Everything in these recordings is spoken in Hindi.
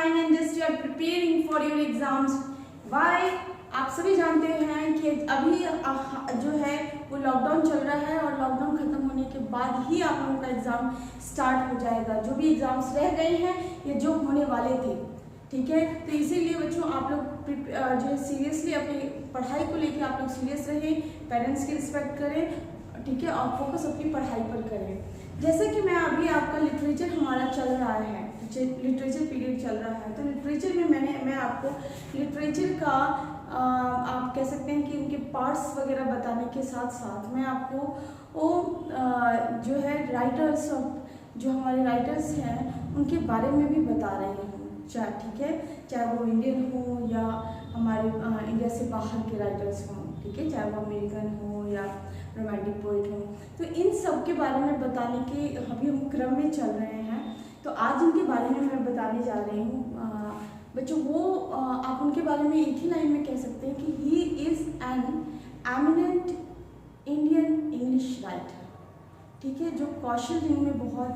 fine and just you are preparing for your exams. Why? आप सभी जानते हैं कि अभी जो है वो लॉकडाउन चल रहा है और लॉकडाउन खत्म होने के बाद ही आप लोगों का एग्ज़ाम स्टार्ट हो जाएगा। जो भी एग्ज़ाम्स रह गए हैं या जो होने वाले थे, ठीक है। तो इसीलिए बच्चों आप लोग जो है सीरियसली अपनी पढ़ाई को लेकर आप लोग सीरियस रहें, पेरेंट्स की रिस्पेक्ट करें, ठीक है, और फोकस अपनी पढ़ाई पर करें। जैसे कि मैं अभी आपका लिटरेचर हमारा चल रहा है, लिटरेचर पीरियड चल रहा है, तो लिटरेचर में मैं आपको लिटरेचर का आप कह सकते हैं कि उनके पार्ट्स वगैरह बताने के साथ साथ मैं आपको वो जो है राइटर्स, जो हमारे राइटर्स हैं उनके बारे में भी बता रही हूँ, चाहे ठीक है, चाहे वो इंडियन हो या हमारे इंडिया से बाहर के राइटर्स हों, ठीक है, चाहे वो अमेरिकन हो या रोमांटिक पोइट हो। तो इन सब के बारे में बताने के अभी हम क्रम में चल रहे हैं। तो आज इनके बारे में मैं बताने जा रही हूँ बच्चों। वो आप उनके बारे में एक ही लाइन में कह सकते हैं कि he is an eminent Indian English writer, ठीक है, जो कौशल जिनमें बहुत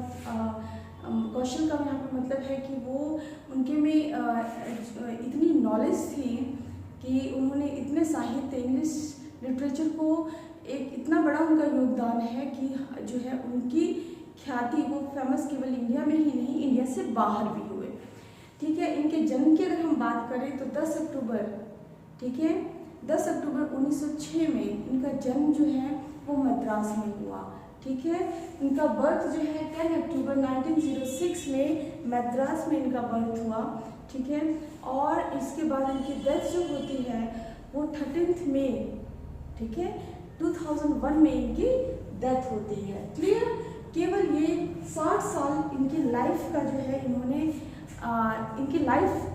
कौशल का यहाँ पे मतलब है कि वो उनके में इतनी नॉलेज थी कि उन्होंने इतने साहित्य इंग्लिश लिटरेचर को एक इतना बड़ा उनका योगदान है कि जो है उनकी ख्याति वो फेमस केवल इंडिया में ही नहीं, इंडिया से बाहर भी हुए, ठीक है। इनके जन्म की अगर हम बात करें तो 10 अक्टूबर, ठीक है, 10 अक्टूबर 1906 में इनका जन्म जो है वो मद्रास में हुआ, ठीक है। इनका बर्थ जो है 10 अक्टूबर 1906 में मद्रास में इनका बर्थ हुआ, ठीक है। और इसके बाद इनकी डेथ जो होती है वो 13 मई, ठीक है, 2001 में इनकी डेथ होती है। क्लियर? केवल ये 60 साल इनकी लाइफ का जो है इन्होंने इनकी लाइफ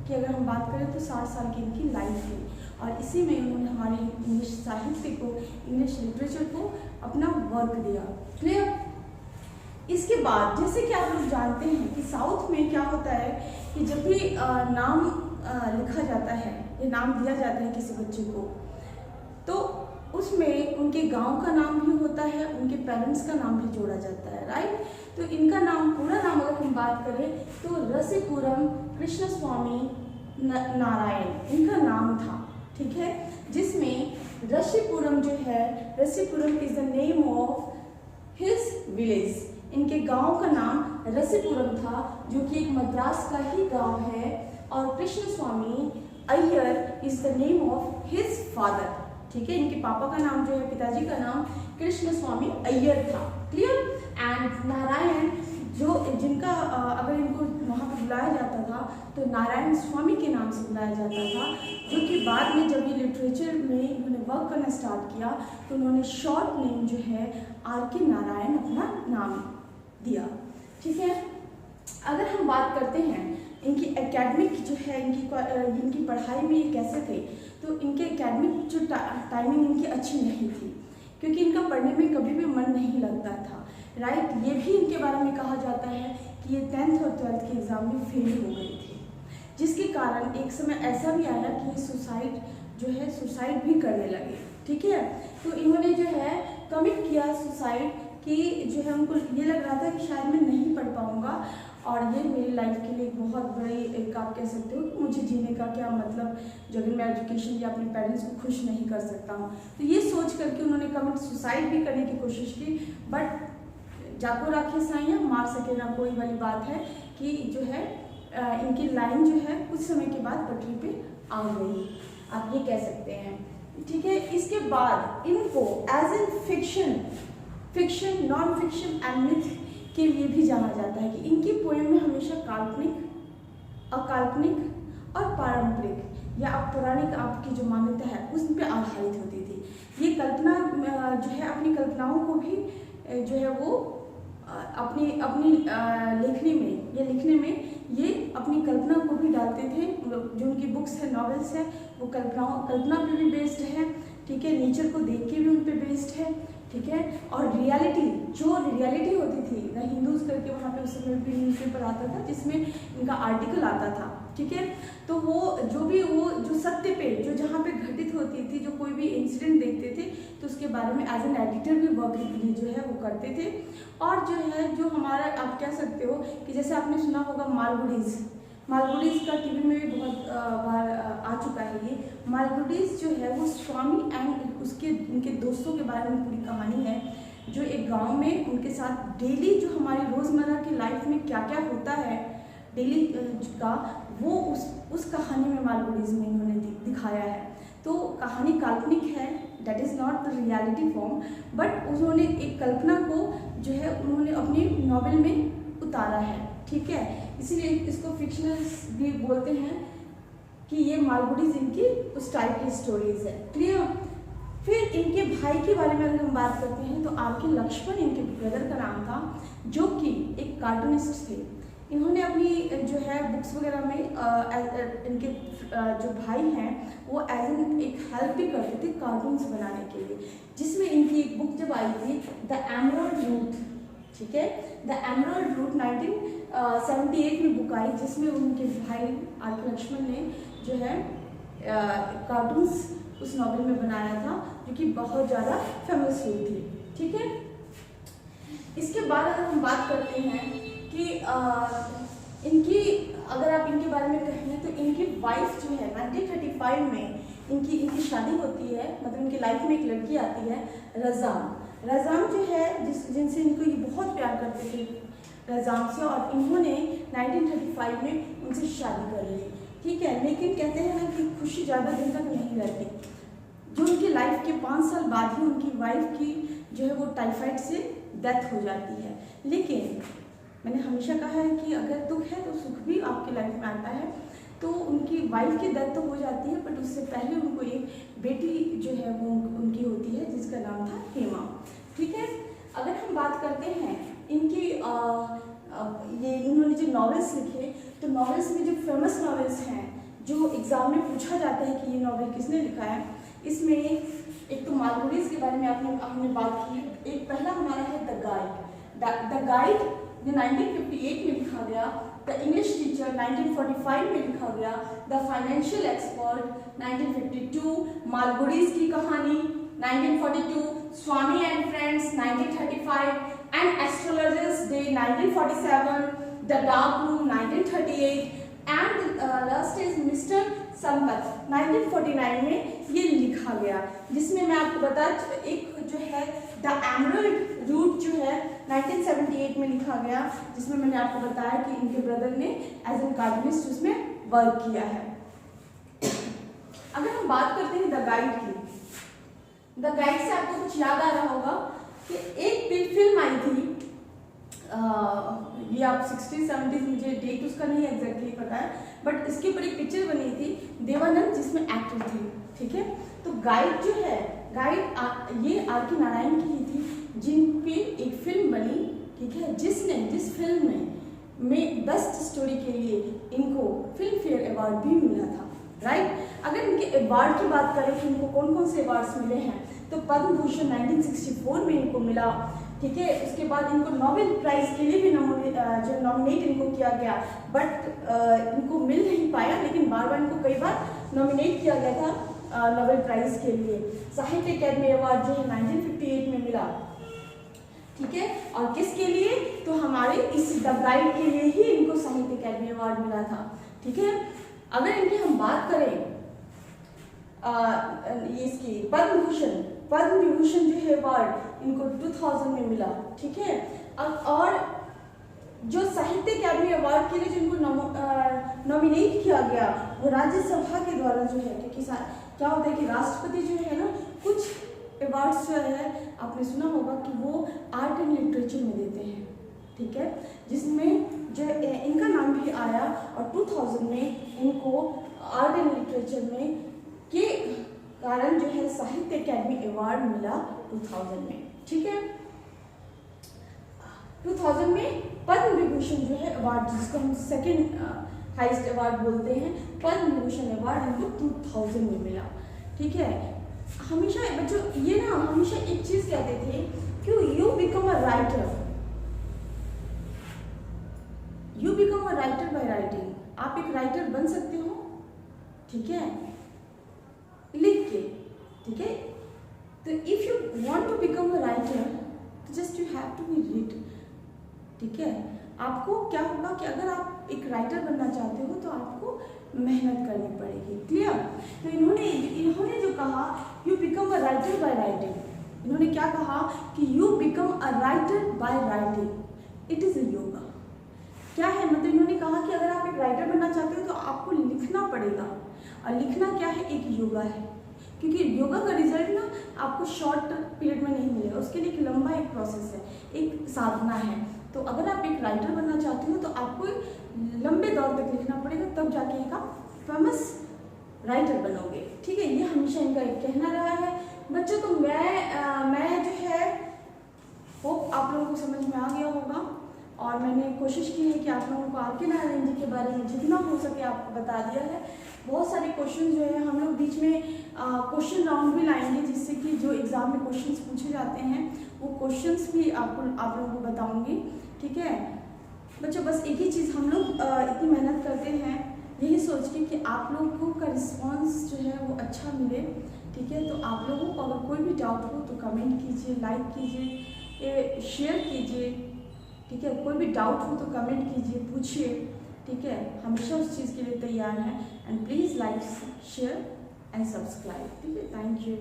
की अगर हम बात करें तो 60 साल की इनकी लाइफ थी और इसी में इन्होंने हमारे इंग्लिश साहित्य को, इंग्लिश लिटरेचर को अपना वर्क दिया। क्लियर? इसके बाद जैसे कि आप लोग जानते हैं कि साउथ में क्या होता है कि जब भी नाम लिखा जाता है या नाम दिया जाता है किसी बच्चे को, तो उसमें उनके गांव का नाम भी होता है, उनके पेरेंट्स का नाम भी जोड़ा जाता है, राइट। तो इनका नाम, पूरा नाम अगर हम बात करें तो रसीपुरम कृष्णस्वामी नारायण इनका नाम था, ठीक है। जिसमें रसीपुरम जो है, Rasipuram is the name of his village. इनके गांव का नाम रसीपुरम था जो कि एक मद्रास का ही गांव है, और Krishnaswamy Iyer is the name of his father, ठीक है। इनके पापा का नाम जो है, पिताजी का नाम कृष्णस्वामी अय्यर था। क्लियर? एंड नारायण जो जिनका अगर इनको वहाँ पर बुलाया जाता था तो नारायण स्वामी के नाम से बुलाया जाता था, जो कि बाद में जब ये लिटरेचर में इन्होंने वर्क करना स्टार्ट किया तो उन्होंने शॉर्ट नेम जो है R.K. नारायण अपना नाम दिया, ठीक है। अगर हम बात करते हैं इनकी एकेडमिक जो है, इनकी पढ़ाई में ये कैसे थे, तो इनके एकेडमिक जो टाइमिंग इनकी अच्छी नहीं थी क्योंकि इनका पढ़ने में कभी भी मन नहीं लगता था, राइट। ये भी इनके बारे में कहा जाता है कि ये 10th और 12th के एग्ज़ाम में फेल हो गए थे, जिसके कारण एक समय ऐसा भी आया कि ये सुसाइड भी करने लगे, ठीक है। तो इन्होंने जो है कमिट किया सुसाइड कि जो है उनको ये लग रहा था कि शायद मैं नहीं पढ़ पाऊँगा और ये मेरी लाइफ के लिए एक बहुत बड़ी एक आप कह सकते हो कि मुझे जीने का क्या मतलब, जब मैं एजुकेशन या अपने पेरेंट्स को खुश नहीं कर सकता हूँ। तो ये सोच करके उन्होंने कमिट सुसाइड भी करने की कोशिश की, बट जाको राखे साइयाँ मार सके ना कोई वाली बात है कि जो है इनकी लाइन जो है कुछ समय के बाद पटरी पे आ गई, आप ये कह सकते हैं, ठीक है। इसके बाद इनको as an fiction, non fiction and myth के लिए भी जाना जाता है कि इनकी पोएम में हमेशा काल्पनिक, अकाल्पनिक और पारंपरिक या पौराणिक आपकी जो मान्यता है उस पर आधारित होती थी। ये कल्पना जो है अपनी कल्पनाओं को भी जो है वो अपनी लिखने में ये अपनी कल्पना को भी डालते थे। जो उनकी बुक्स है, नॉवेल्स है, वो कल्पना पे भी बेस्ड है, ठीक है। नेचर को देख के भी उन पे बेस्ड है, ठीक है। और रियलिटी होती थी द हिंदूज करके वहाँ पे उस समय भी न्यूज़पेपर आता था जिसमें इनका आर्टिकल आता था, ठीक है। तो वो जो सत्य पे जो जहाँ पे घटित होती थी, जो कोई भी इंसिडेंट देखते थे तो उसके बारे में एज एन एडिटर भी वर्क जो है वो करते थे। और जो है जो हमारा आप कह सकते हो कि जैसे आपने सुना होगा मालगुडीज का टीवी में भी बहुत बार आ चुका है। ये मालगुडीज जो है वो स्वामी एंड उसके उनके दोस्तों के बारे में पूरी कहानी है, जो एक गांव में उनके साथ डेली जो हमारी रोज़मर्रा की लाइफ में क्या क्या होता है डेली का, वो उस कहानी में मालगुडीज में इन्होंने दिखाया है। तो कहानी काल्पनिक है, that is not the reality form, but उन्होंने एक कल्पना को जो है उन्होंने अपनी नॉवेल में उतारा है, ठीक है। इसीलिए इसको फिक्शनल भी बोलते हैं कि ये मालगुडीज इनकी उस टाइप की स्टोरीज है, क्लियर। फिर इनके भाई के बारे में अगर हम बात करते हैं तो आर के लक्ष्मण इनके ब्रदर का नाम था, जो कि एक कार्टूनिस्ट थे। इन्होंने अपनी जो है बुक्स वगैरह में इनके जो भाई हैं वो एज एन एक हेल्प भी करते थे कार्टून्स बनाने के लिए, जिसमें इनकी एक बुक जब आई थी द एमराल्ड रूट, ठीक है, द एमराल्ड रूट 1978 में बुक आई, जिसमें उनके भाई आर के लक्ष्मण ने जो है कार्टून्स उस नॉवेल में बनाया था, जो कि बहुत ज़्यादा फेमस हुई थी, ठीक है। इसके बाद अगर हम बात करते हैं कि इनकी अगर आप इनके बारे में कहें तो इनकी वाइफ जो है 1935 में इनकी शादी होती है, मतलब इनकी लाइफ में एक लड़की आती है रज़ाम जो है जिनसे इनको ये बहुत प्यार करते थे रज़ाम से, और इन्होंने 1935 में उनसे शादी कर ली, ठीक है। लेकिन कहते हैं ना कि खुशी ज़्यादा दिन तक नहीं रहती। जो उनकी लाइफ के 5 साल बाद ही उनकी वाइफ की जो है वो टाइफाइड से डेथ हो जाती है। लेकिन मैंने हमेशा कहा है कि अगर दुख है तो सुख भी आपकी लाइफ में आता है। तो उनकी वाइफ की डेथ तो हो जाती है, बट उससे पहले उनको एक बेटी जो है वो उनकी होती है, जिसका नाम था हेमा, ठीक है। अगर हम बात करते हैं इनकी ये इन्होंने जो नॉवेल्स लिखे, तो नॉवेल्स में जो फेमस नॉवेल्स हैं जो एग्ज़ाम में पूछा जाता है कि ये नॉवेल किसने लिखा है, इसमें एक तो मालगुडीज के बारे में हमने बात की। एक पहला हमारा है द गाइड जो 1958 में लिखा गया, द इंग्लिश टीचर 1945 में लिखा गया, द फाइनेंशियल एक्सपर्ट 1952, मालगुडीज की कहानी 1942, Swami and friends 1935, and astrologer's day 1947, the dark room 1938, and last is mister Sampath 1949 में ये लिखा गया, जिसमें मैं आपको बता एक जो है द एमराल्ड रूट जो है 1978 में लिखा गया, जिसमें मैंने आपको बताया कि इनके ब्रदर ने एज एन कार्टूनिस्ट उसमें वर्क किया है। अगर हम बात करते हैं द गाइड की, द गाइड से आपको कुछ याद आ रहा होगा कि एक फिल्म आई थी, ये आप 60-70s, मुझे डेट उसका नहीं एग्जैक्टली पता है, बट इसके ऊपर एक पिक्चर बनी थी देवानंद, जिसमें एक्टर थी, ठीक है। तो गाइड जो है ये आर के नारायण की ही थी, जिन पे एक फिल्म बनी, ठीक है, जिस फिल्म में बेस्ट स्टोरी के लिए इनको फिल्म फेयर अवार्ड भी मिला था, राइट। अगर इनके अवार्ड की बात करें कि इनको कौन कौन से अवार्ड्स मिले हैं, तो पद्म भूषण 1964 में इनको मिला, ठीक है। उसके बाद इनको नोबेल प्राइज़ के लिए भी नॉमिनेट इनको किया गया, बट इनको मिल नहीं पाया, लेकिन बार बार इनको कई बार नॉमिनेट किया गया था नोबेल प्राइज़ के लिए। साहित्य अकेडमी अवार्ड जो है 1958 में मिला, ठीक है। और किसके लिए, तो हमारे इस द गाइड के लिए ही इनको साहित्य अकेडमी अवार्ड मिला था, ठीक है। अगर इनकी हम बात करें इसकी पद्म विभूषण जो है अवार्ड इनको 2000 में मिला, ठीक है। और जो साहित्य अकादमी अवार्ड के लिए जो इनको नॉमिनेट किया गया, वो राज्यसभा के द्वारा जो है, क्योंकि क्या होता है कि राष्ट्रपति जो है ना, कुछ अवार्ड्स जो है आपने सुना होगा कि वो आर्ट एंड लिटरेचर में देते हैं, ठीक है, जिसमें जो इनका नाम भी आया, और 2000 में इनको आर्ट एंड लिटरेचर में के कारण जो है साहित्य अकादमी अवार्ड मिला 2000 में, ठीक है। 2000 में पद्म विभूषण जो है अवार्ड, जिसको हम सेकंड हाईएस्ट अवार्ड बोलते हैं, पद्म विभूषण अवार्ड इनको 2000 में मिला, ठीक है। हमेशा बच्चों ये ना हमेशा एक चीज कहते थे कि you become a writer by writing, आप एक राइटर बन सकते हो, ठीक है, लिख के, ठीक है। तो if you want to become a writer, just you have to be read, ठीक है। आपको क्या होगा कि अगर आप एक राइटर बनना चाहते हो तो आपको मेहनत करनी पड़ेगी। क्लियर? तो इन्होंने जो कहा you become a writer by writing, इन्होंने क्या कहा कि you become a writer by writing, it is a yoga. क्या है मतलब इन्होंने कहा कि अगर आप एक राइटर बनना चाहते हो तो आपको लिखना पड़ेगा, और लिखना क्या है, एक योगा है, क्योंकि योगा का रिजल्ट ना आपको शॉर्ट पीरियड में नहीं मिलेगा, उसके लिए एक लंबा एक प्रोसेस है, एक साधना है। तो अगर आप एक राइटर बनना चाहते हो तो आपको लंबे दौर तक लिखना पड़ेगा, तब जाके एक आप फेमस राइटर बनोगे। ठीक है, ये हमेशा इनका एक कहना रहा है। बच्चों तो मैं जो है होप आप लोगों को समझ में आ गया होगा, और मैंने कोशिश की है कि आप लोगों को आपके नारायण जी के बारे में जितना हो सके आपको बता दिया है। बहुत सारे क्वेश्चन जो है हम लोग बीच में क्वेश्चन राउंड भी लाएंगे, जिससे कि जो एग्ज़ाम में क्वेश्चंस पूछे जाते हैं वो क्वेश्चंस भी आप लोगों को बताऊंगी। ठीक है बच्चों, बस एक ही चीज़ हम लोग इतनी मेहनत करते हैं यही सोच के कि आप लोगों का रिस्पांस जो है वो अच्छा मिले। ठीक है, तो आप लोगों को अगर कोई भी डाउट हो तो कमेंट कीजिए, लाइक कीजिए, शेयर कीजिए। ठीक है, कोई भी डाउट हो तो कमेंट कीजिए, पूछिए। ठीक है, हमेशा उस चीज़ के लिए तैयार हैं। And please like, share and subscribe. ठीक है, थैंक यू।